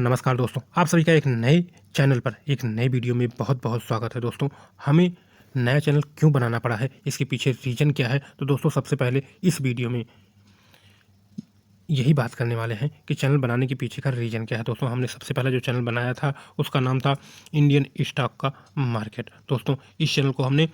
नमस्कार दोस्तों, आप सभी का एक नए चैनल पर एक नए वीडियो में बहुत बहुत स्वागत है। दोस्तों, हमें नया चैनल क्यों बनाना पड़ा है, इसके पीछे रीज़न क्या है, तो दोस्तों सबसे पहले इस वीडियो में यही बात करने वाले हैं कि चैनल बनाने के पीछे का रीज़न क्या है। दोस्तों, हमने सबसे पहला जो चैनल बनाया था उसका नाम था इंडियन स्टॉक का मार्केट। दोस्तों, इस चैनल को हमने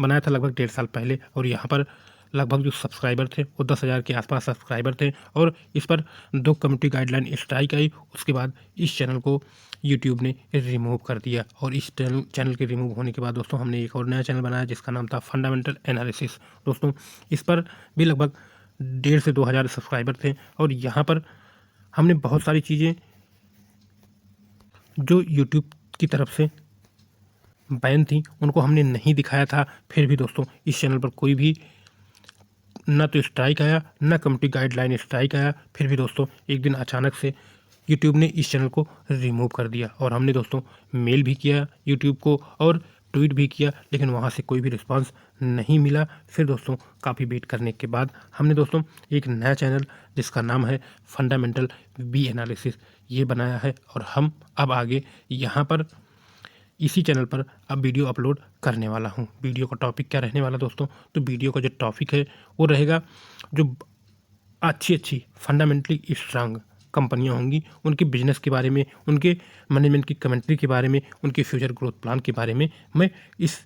बनाया था लगभग 1.5 साल पहले और यहाँ पर लगभग जो सब्सक्राइबर थे वो 10,000 के आसपास सब्सक्राइबर थे और इस पर 2 कम्युनिटी गाइडलाइन स्ट्राइक आई। उसके बाद इस चैनल को यूट्यूब ने रिमूव कर दिया और इस चैनल के रिमूव होने के बाद दोस्तों हमने एक और नया चैनल बनाया जिसका नाम था फंडामेंटल एनालिसिस। दोस्तों, इस पर भी लगभग 1,500 से 2,000 सब्सक्राइबर थे और यहाँ पर हमने बहुत सारी चीज़ें जो यूट्यूब की तरफ से बैन थी उनको हमने नहीं दिखाया था। फिर भी दोस्तों इस चैनल पर कोई भी ना तो स्ट्राइक आया ना कम्युनिटी गाइडलाइन स्ट्राइक आया। फिर भी दोस्तों एक दिन अचानक से यूट्यूब ने इस चैनल को रिमूव कर दिया और हमने दोस्तों मेल भी किया यूट्यूब को और ट्वीट भी किया, लेकिन वहाँ से कोई भी रिस्पांस नहीं मिला। फिर दोस्तों काफ़ी वेट करने के बाद हमने दोस्तों एक नया चैनल जिसका नाम है फंडामेंटल बी एनालिसिस ये बनाया है और हम अब आगे यहाँ पर इसी चैनल पर अब वीडियो अपलोड करने वाला हूँ। वीडियो का टॉपिक क्या रहने वाला दोस्तों, तो वीडियो का जो टॉपिक है वो रहेगा जो अच्छी फंडामेंटली स्ट्रांग कंपनियां होंगी उनके बिजनेस के बारे में, उनके मैनेजमेंट की कमेंट्री के बारे में, उनके फ्यूचर ग्रोथ प्लान के बारे में मैं इस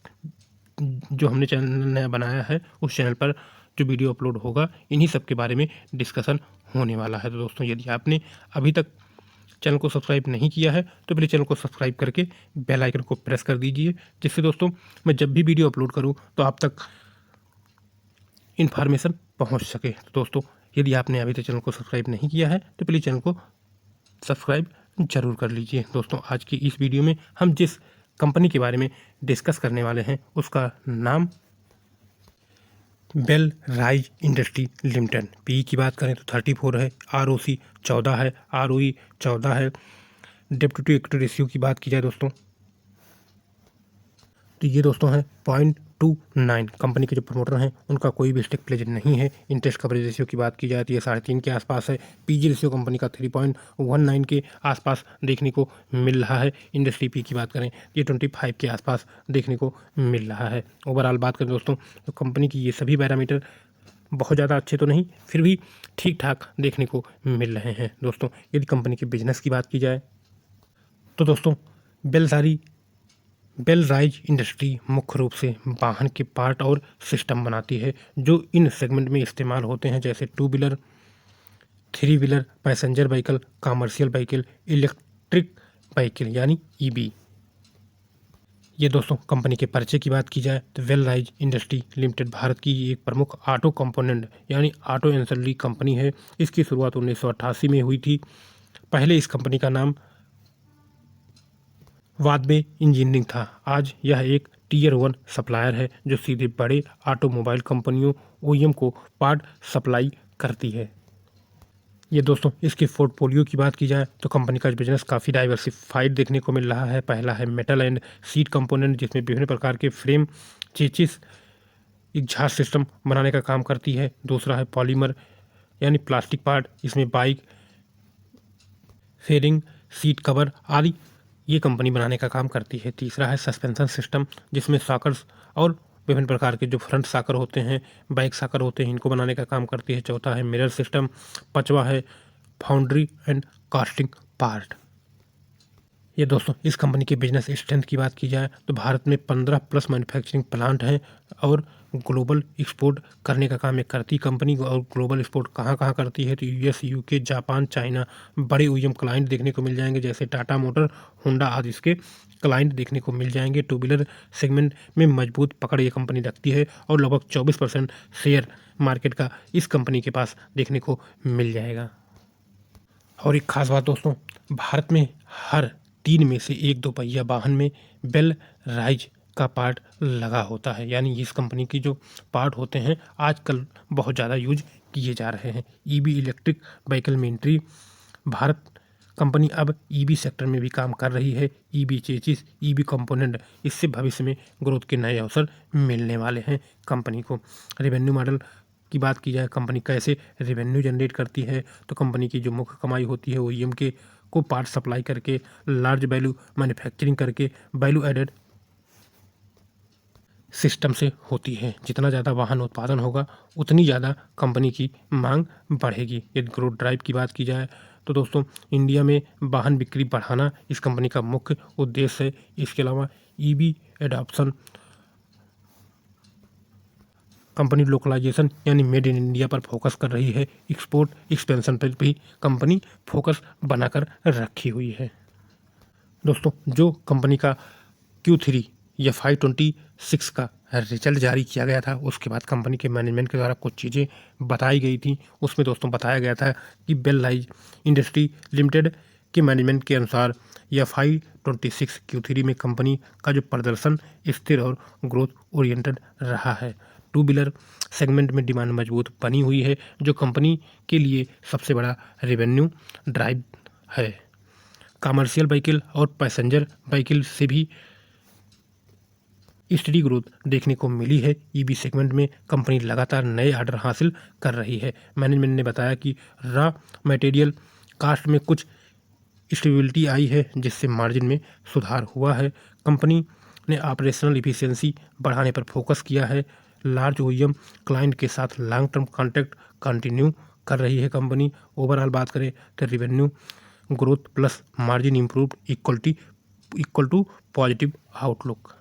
जो हमने चैनल नया बनाया है उस चैनल पर जो वीडियो अपलोड होगा इन्हीं सब के बारे में डिस्कशन होने वाला है। तो दोस्तों यदि आपने अभी तक चैनल को सब्सक्राइब नहीं किया है तो प्लीज़ चैनल को सब्सक्राइब करके बेल आइकन को प्रेस कर दीजिए, जिससे दोस्तों मैं जब भी वीडियो अपलोड करूं तो आप तक इन्फॉर्मेशन पहुंच सके। तो दोस्तों यदि आपने अभी तक चैनल को सब्सक्राइब नहीं किया है तो प्लीज़ चैनल को सब्सक्राइब जरूर कर लीजिए। दोस्तों आज की इस वीडियो में हम जिस कंपनी के बारे में डिस्कस करने वाले हैं उसका नाम Belrise industry limited. P की बात करें तो 34 है, ROC 14 है, ROE 14 है। डेब्ट टू इक्विटी रेशियो की बात की जाए दोस्तों तो ये दोस्तों है 0.29। कंपनी के जो प्रमोटर हैं उनका कोई भी स्टेक प्लेज नहीं है। इंटरेस्ट कवरेज रेशियो की बात की जाती है 3.5 के आसपास है। पीजी रेशियो कंपनी का 3.19 के आसपास देखने को मिल रहा है। इंडस्ट्री पी की बात करें ये 25 के आसपास देखने को मिल रहा है। ओवरऑल बात करें दोस्तों तो कंपनी की ये सभी पैरामीटर बहुत ज़्यादा अच्छे तो नहीं, फिर भी ठीक ठाक देखने को मिल रहे हैं। दोस्तों यदि कंपनी के बिजनेस की बात की जाए तो दोस्तों बेल राइज इंडस्ट्री मुख्य रूप से वाहन के पार्ट और सिस्टम बनाती है जो इन सेगमेंट में इस्तेमाल होते हैं, जैसे 2 wheeler, 3 wheeler, passenger vehicle, commercial vehicle, electric vehicle यानी ईबी। ये दोस्तों कंपनी के परिचय की बात की जाए तो well rise industry limited Bharat की एक प्रमुख ऑटो कंपोनेंट यानी ऑटो एंसेसरी कंपनी है। इसकी शुरुआत 1988 में हुई थी। पहले इस कंपनी का नाम वादवे इंजीनियरिंग था। आज यह एक टीयर 1 सप्लायर है जो सीधे बड़े ऑटोमोबाइल कंपनियों OEM को पार्ट सप्लाई करती है। ये दोस्तों इसके पोर्टफोलियो की बात की जाए तो कंपनी का बिजनेस काफ़ी डाइवर्सिफाइड देखने को मिल रहा है। पहला है मेटल एंड सीट कंपोनेंट जिसमें विभिन्न प्रकार के फ्रेम, चेसिस, एग्जॉस्ट सिस्टम बनाने का काम करती है। दूसरा है पॉलीमर यानी प्लास्टिक पार्ट, इसमें बाइक, फेयरिंग, सीट कवर आदि ये कंपनी बनाने का काम करती है। तीसरा है सस्पेंशन सिस्टम जिसमें सॉकर्स और विभिन्न प्रकार के जो फ्रंट सॉकर होते हैं, बैक सॉकर होते हैं, इनको बनाने का काम करती है। चौथा है मिरर सिस्टम। पांचवा है फाउंड्री एंड कास्टिंग पार्ट। ये दोस्तों इस कंपनी के बिजनेस स्ट्रेंथ की बात की जाए तो भारत में 15+ मैन्युफैक्चरिंग प्लांट हैं और ग्लोबल एक्सपोर्ट करने का काम एक करती कंपनी। और ग्लोबल एक्सपोर्ट कहाँ कहाँ करती है तो US, UK, जापान, चाइना। बड़े OEM क्लाइंट देखने को मिल जाएंगे जैसे टाटा मोटर, होंडा आदि इसके क्लाइंट देखने को मिल जाएंगे। 2 व्हीलर सेगमेंट में मजबूत पकड़ ये कंपनी रखती है और लगभग 24% शेयर मार्केट का इस कंपनी के पास देखने को मिल जाएगा। और एक खास बात दोस्तों, भारत में हर 3 में से 1-2 पहिया वाहन में बेल राइज का पार्ट लगा होता है। यानी इस कंपनी की जो पार्ट होते हैं आजकल बहुत ज़्यादा यूज किए जा रहे हैं। EV इलेक्ट्रिक व्हीकल में एंट्री, भारत कंपनी अब EV सेक्टर में भी काम कर रही है। EV चेसिस, EV कंपोनेंट, इससे भविष्य में ग्रोथ के नए अवसर मिलने वाले हैं कंपनी को। रेवेन्यू मॉडल की बात की जाए कंपनी कैसे रेवेन्यू जनरेट करती है तो कंपनी की जो मुख्य कमाई होती है OEM के को पार्ट सप्लाई करके, लार्ज वैल्यू मैन्युफैक्चरिंग करके वैल्यू एडेड सिस्टम से होती है। जितना ज़्यादा वाहन उत्पादन होगा उतनी ज़्यादा कंपनी की मांग बढ़ेगी। यदि ग्रोथ ड्राइव की बात की जाए तो दोस्तों इंडिया में वाहन बिक्री बढ़ाना इस कंपनी का मुख्य उद्देश्य है। इसके अलावा ईवी एडॉप्शन, कंपनी लोकलाइजेशन यानी मेड इन इंडिया पर फोकस कर रही है। एक्सपोर्ट एक्सपेंशन पर भी कंपनी फोकस बनाकर रखी हुई है। दोस्तों जो कंपनी का Q3 या FY26 का रिजल्ट जारी किया गया था, उसके बाद कंपनी के मैनेजमेंट के द्वारा कुछ चीज़ें बताई गई थी। उसमें दोस्तों बताया गया था कि बेल लाइज इंडस्ट्री लिमिटेड के मैनेजमेंट के अनुसार या FY26 Q3 में कंपनी का जो प्रदर्शन स्थिर और ग्रोथ ओरिएंटेड रहा है। टू व्हीलर सेगमेंट में डिमांड मजबूत बनी हुई है, जो कंपनी के लिए सबसे बड़ा रेवेन्यू ड्राइव है। कमर्शियल व्हीकल और पैसेंजर व्हीकल से भी स्टडी ग्रोथ देखने को मिली है। ईवी सेगमेंट में कंपनी लगातार नए ऑर्डर हासिल कर रही है। मैनेजमेंट ने बताया कि रॉ मटेरियल कास्ट में कुछ स्टेबिलिटी आई है, जिससे मार्जिन में सुधार हुआ है। कंपनी ने ऑपरेशनल इफिशियंसी बढ़ाने पर फोकस किया है। लार्ज ओईएम क्लाइंट के साथ लॉन्ग टर्म कॉन्ट्रैक्ट कंटिन्यू कर रही है कंपनी। ओवरऑल बात करें तो revenue growth plus margin improved equal to positive outlook.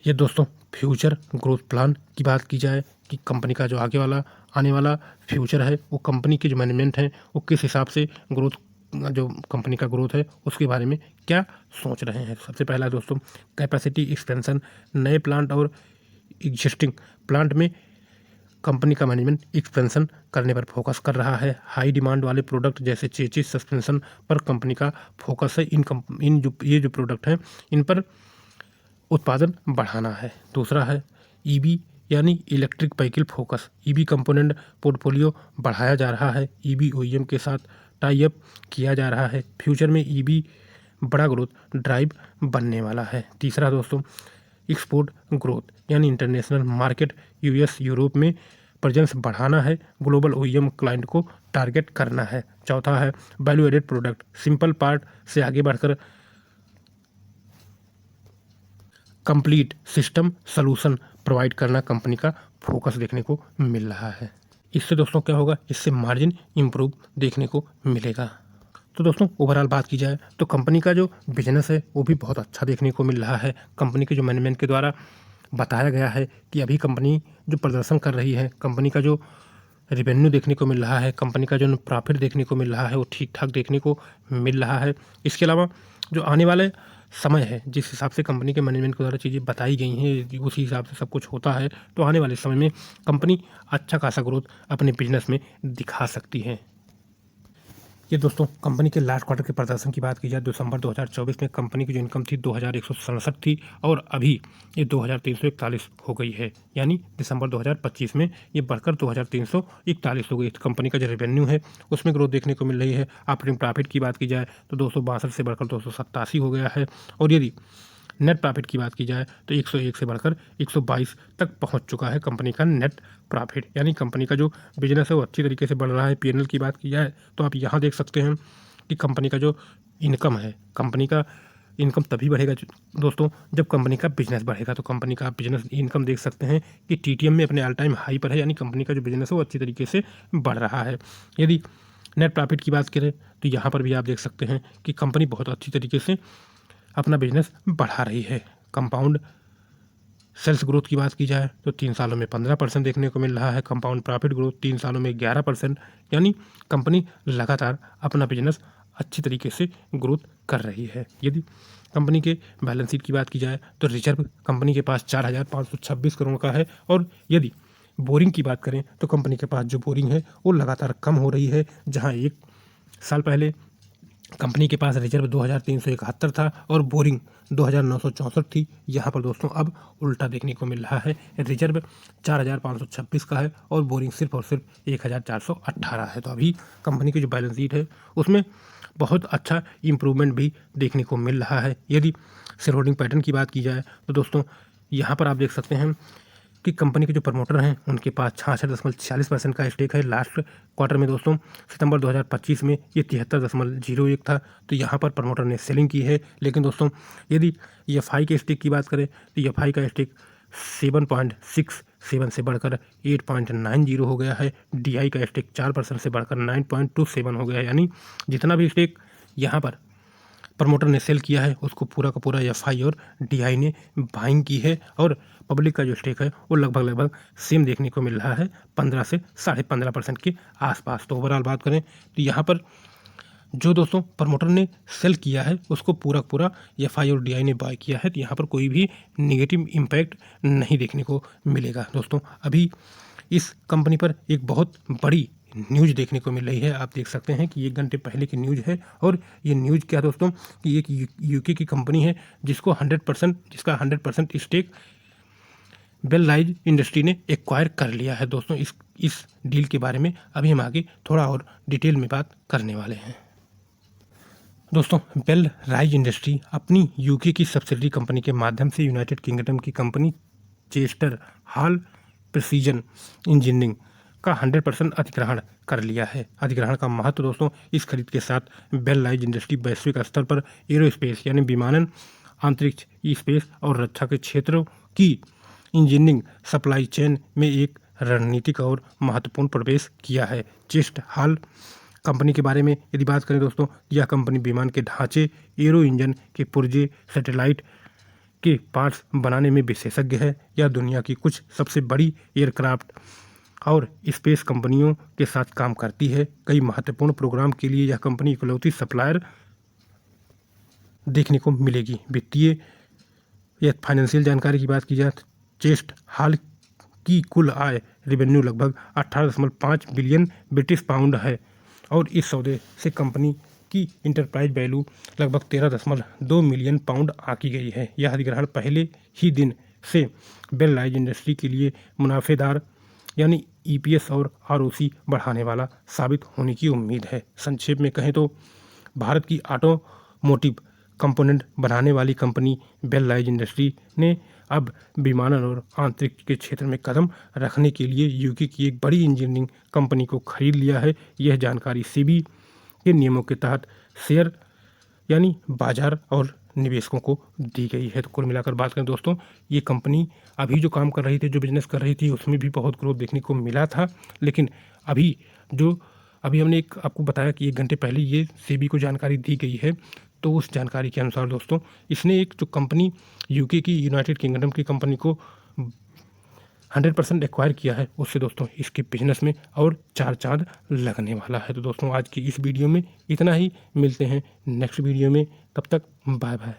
ये दोस्तों फ्यूचर ग्रोथ प्लान की बात की जाए कि कंपनी का जो आने वाला फ्यूचर है, वो कंपनी के जो मैनेजमेंट हैं वो किस हिसाब से ग्रोथ, जो कंपनी का ग्रोथ है उसके बारे में क्या सोच रहे हैं। सबसे पहला दोस्तों कैपेसिटी एक्सपेंशन, नए प्लांट और एग्जिस्टिंग प्लांट में कंपनी का मैनेजमेंट एक्सपेंशन करने पर फोकस कर रहा है। हाई डिमांड वाले प्रोडक्ट जैसे चेसिस सस्पेंशन पर कंपनी का फोकस है। ये जो प्रोडक्ट हैं इन पर उत्पादन बढ़ाना है। दूसरा है ईवी यानी electric vehicle focus. EV component portfolio बढ़ाया जा रहा है। ईवी ओईएम के साथ टाई अप किया जा रहा है। फ्यूचर में ईवी बड़ा ग्रोथ ड्राइव बनने वाला है। तीसरा दोस्तों एक्सपोर्ट ग्रोथ यानी इंटरनेशनल मार्केट, यूएस यूरोप में प्रेजेंस बढ़ाना है। ग्लोबल ओईएम क्लाइंट को टारगेट करना है। चौथा है value added product, simple part से आगे बढ़कर कंप्लीट सिस्टम सॉल्यूशन प्रोवाइड करना कंपनी का फोकस देखने को मिल रहा है। इससे दोस्तों क्या होगा, इससे मार्जिन इम्प्रूव देखने को मिलेगा। तो दोस्तों ओवरऑल बात की जाए तो कंपनी का जो बिजनेस है वो भी बहुत अच्छा देखने को मिल रहा है। कंपनी के जो मैनेजमेंट के द्वारा बताया गया है कि अभी कंपनी जो प्रदर्शन कर रही है, कंपनी का जो रेवेन्यू देखने को मिल रहा है, कंपनी का जो प्रॉफिट देखने को मिल रहा है वो ठीक ठाक देखने को मिल रहा है। इसके अलावा जो आने वाले समय है, जिस हिसाब से कंपनी के मैनेजमेंट के द्वारा चीज़ें बताई गई हैं उसी हिसाब से सब कुछ होता है, तो आने वाले समय में कंपनी अच्छा खासा ग्रोथ अपने बिजनेस में दिखा सकती है। ये दोस्तों कंपनी के लास्ट क्वार्टर के प्रदर्शन की बात की जाए, दिसंबर 2024 में कंपनी की जो इनकम थी 2167 थी और अभी ये 2341 हो गई है। यानी दिसंबर 2025 में ये बढ़कर 2341 हो गई। कंपनी का जो रेवेन्यू है उसमें ग्रोथ देखने को मिल रही है। ऑपरेटिंग प्रॉफिट की बात की जाए तो 262 से बढ़कर 287 हो गया है। और यदि नेट प्रॉफिट की बात की जाए तो 101 से बढ़कर 122 तक पहुंच चुका है कंपनी का नेट प्रॉफिट। यानी कंपनी का जो बिजनेस है वो अच्छी तरीके से बढ़ रहा है। पीएनएल की बात की जाए तो आप यहाँ देख सकते हैं कि कंपनी का जो इनकम है, कंपनी का इनकम तभी बढ़ेगा दोस्तों जब कंपनी का बिजनेस बढ़ेगा। तो कंपनी का आप बिजनेस इनकम देख सकते हैं कि टीटीएम में अपने ऑल टाइम हाई पर है। यानी कंपनी का जो बिजनेस है वो अच्छी तरीके से बढ़ रहा है। यदि नेट प्रॉफिट की बात करें तो यहाँ पर भी आप देख सकते हैं कि कंपनी बहुत अच्छी तरीके से अपना बिजनेस बढ़ा रही है। कंपाउंड सेल्स ग्रोथ की बात की जाए तो 3 सालों में 15% देखने को मिल रहा है। कंपाउंड प्रॉफिट ग्रोथ 3 सालों में 11%। यानी कंपनी लगातार अपना बिजनेस अच्छी तरीके से ग्रोथ कर रही है। यदि कंपनी के बैलेंस शीट की बात की जाए तो रिजर्व कंपनी के पास 4526 करोड़ का है। और यदि बोरिंग की बात करें तो कंपनी के पास जो बोरिंग है वो लगातार कम हो रही है। जहाँ 1 साल पहले कंपनी के पास रिजर्व 2371 था और बोरिंग 2964 थी, यहाँ पर दोस्तों अब उल्टा देखने को मिल रहा है। रिजर्व 4526 का है और बोरिंग सिर्फ और सिर्फ 1418 है। तो अभी कंपनी की जो बैलेंस शीट है उसमें बहुत अच्छा इम्प्रूवमेंट भी देखने को मिल रहा है। यदि शेयर होल्डिंग पैटर्न की बात की जाए तो दोस्तों यहाँ पर आप देख सकते हैं कि कंपनी के जो प्रमोटर हैं उनके पास 66.46% का स्टेक है। लास्ट क्वार्टर में दोस्तों सितंबर 2025 में ये 73.01 था। तो यहाँ पर प्रमोटर ने सेलिंग की है। लेकिन दोस्तों यदि EFI के स्टेक की बात करें तो EFI का स्टेक 7.67 से बढ़कर 8.90 हो गया है। DI का स्टेक 4% से बढ़कर 9.27 हो गया है। यानी जितना भी स्टेक यहाँ पर प्रमोटर ने सेल किया है उसको पूरा का पूरा EFI और DI ने बाइंग की है। और पब्लिक का जो स्टेक है वो लगभग सेम देखने को मिल रहा है, 15 से 15.5% के आसपास। तो ओवरऑल बात करें तो यहाँ पर जो दोस्तों प्रमोटर ने सेल किया है उसको पूरा EFI और DI ने बाय किया है। तो यहाँ पर कोई भी नेगेटिव इम्पैक्ट नहीं देखने को मिलेगा। दोस्तों अभी इस कंपनी पर एक बहुत बड़ी न्यूज़ देखने को मिल रही है। आप देख सकते हैं कि 1 घंटे पहले की न्यूज़ है। और ये न्यूज़ क्या दोस्तों कि एक यूके की कंपनी है जिसका 100% स्टेक बेल लाइज इंडस्ट्री ने एक्वायर कर लिया है। दोस्तों इस डील के बारे में अभी हम आगे थोड़ा और डिटेल में बात करने वाले हैं। दोस्तों बेल राइज इंडस्ट्री अपनी यूके की सब्सिडरी कंपनी के माध्यम से यूनाइटेड किंगडम की company Chester hall precision engineering का 100% अधिग्रहण कर लिया है। अधिग्रहण का महत्व दोस्तों इस खरीद के साथ बेल लाइज इंडस्ट्री वैश्विक स्तर पर एरोस्पेस यानी विमानन, अंतरिक्ष, स्पेस और रक्षा के क्षेत्रों की इंजीनियरिंग सप्लाई चेन में एक रणनीतिक और महत्वपूर्ण प्रवेश किया है। चेस्ट हॉल कंपनी के बारे में यदि बात करें दोस्तों, यह कंपनी विमान के ढांचे, एरो इंजन के पुर्जे, सैटेलाइट के पार्ट्स बनाने में विशेषज्ञ है। यह दुनिया की कुछ सबसे बड़ी एयरक्राफ्ट और स्पेस कंपनियों के साथ काम करती है। कई महत्वपूर्ण प्रोग्राम के लिए यह कंपनी इकलौती सप्लायर देखने को मिलेगी। वित्तीय या फाइनेंशियल जानकारी की बात की जाए, चेस्ट हॉल की कुल आय रेवेन्यू लगभग 18.5 बिलियन ब्रिटिश पाउंड है। और इस सौदे से कंपनी की इंटरप्राइज वैल्यू लगभग 13.2 मिलियन पाउंड आकी गई है। यह अधिग्रहण पहले ही दिन से बेल लाइज इंडस्ट्री के लिए मुनाफेदार यानी EPS और ROC बढ़ाने वाला साबित होने की उम्मीद है। संक्षेप में कहें तो भारत की ऑटोमोटिव कंपोनेंट बनाने वाली कंपनी बेल लाइज इंडस्ट्री ने अब विमानन और अंतरिक्ष के क्षेत्र में कदम रखने के लिए यूके की एक बड़ी इंजीनियरिंग कंपनी को खरीद लिया है। यह जानकारी सेबी के नियमों के तहत शेयर यानी बाजार और निवेशकों को दी गई है। तो कुल मिलाकर बात करें दोस्तों, ये कंपनी अभी जो काम कर रही थी, जो बिजनेस कर रही थी, उसमें भी बहुत ग्रोथ देखने को मिला था। लेकिन अभी हमने एक आपको बताया कि 1 घंटे पहले ये सेबी को जानकारी दी गई है। तो उस जानकारी के अनुसार दोस्तों इसने एक जो कंपनी यूके की यूनाइटेड किंगडम की कंपनी को 100% एक्वायर किया है, उससे दोस्तों इसके बिजनेस में और 4 चांद लगने वाला है। तो दोस्तों आज की इस वीडियो में इतना ही। मिलते हैं नेक्स्ट वीडियो में, तब तक बाय बाय।